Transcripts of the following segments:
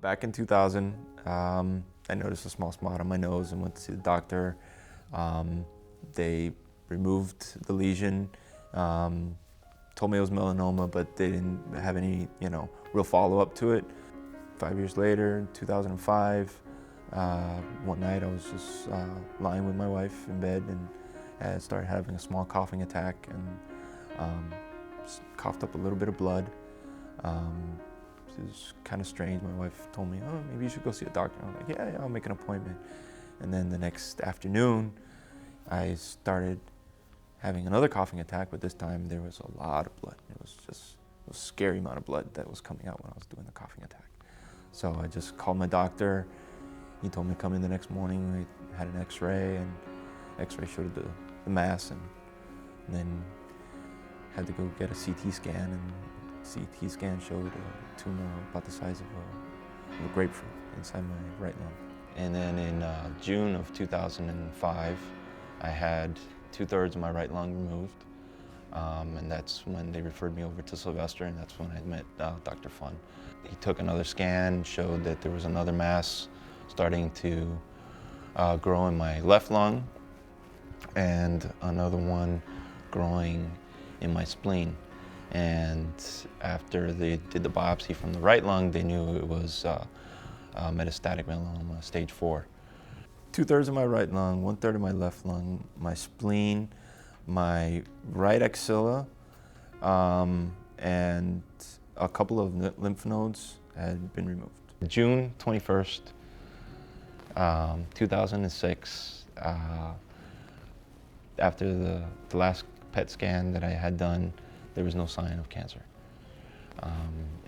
Back in 2000, I noticed a small spot on my nose and went to see the doctor. They removed the lesion, told me it was melanoma, but they didn't have any, real follow-up to it. 5 years later, in 2005, one night I was just lying with my wife in bed and I started having a small coughing attack and coughed up a little bit of blood. It was kind of strange. My wife told me, oh, maybe you should go see a doctor. I was like, yeah, I'll make an appointment. And then the next afternoon, I started having another coughing attack, but this time there was a lot of blood. It was a scary amount of blood that was coming out when I was doing the coughing attack. So I just called my doctor. He told me to come in the next morning. We had an x-ray, and x-ray showed the mass, and then had to go get a CT scan, and CT scan showed a tumor about the size of a grapefruit inside my right lung. And then in June of 2005, I had 2/3 of my right lung removed. And that's when they referred me over to Sylvester, and that's when I met Dr. Feun. He took another scan, showed that there was another mass starting to grow in my left lung, and another one growing in my spleen. And after they did the biopsy from the right lung, they knew it was metastatic melanoma, stage 4. 2/3 of my right lung, 1/3 of my left lung, my spleen, my right axilla, and a couple of lymph nodes had been removed. June 21st, 2006, after the last PET scan that I had done, there was no sign of cancer.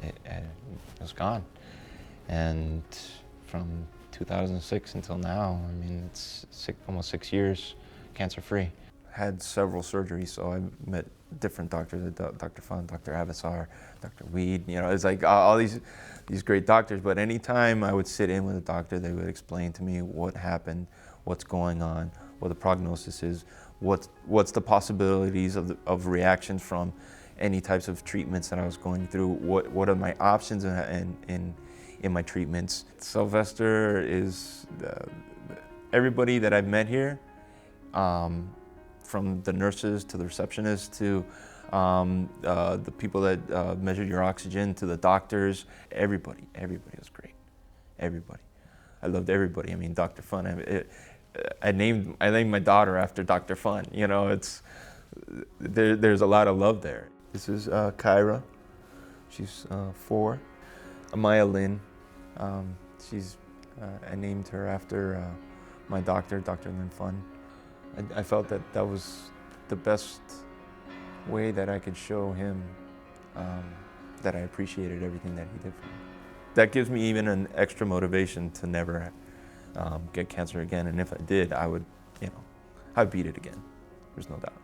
It was gone. And from 2006 until now, I mean, it's almost 6 years cancer-free. Had several surgeries, so I met different doctors, Dr. Feun, Dr. Avasar, Dr. Weed, it's like all these great doctors, but anytime I would sit in with a doctor, they would explain to me what happened, what's going on, what the prognosis is, what's the possibilities of reactions from any types of treatments that I was going through, what are my options in my treatments. Sylvester is everybody that I've met here, from the nurses to the receptionists to the people that measure your oxygen to the doctors, everybody was great. Everybody. I loved everybody. I mean, Dr. Feun, I named my daughter after Dr. Feun. There's a lot of love there. This is Kyra. She's 4. Amaya Lynn. I named her after my doctor, Dr. Lynn Feun. I felt that was the best way that I could show him that I appreciated everything that he did for me. That gives me even an extra motivation to never get cancer again. And if I did, I'd beat it again. There's no doubt.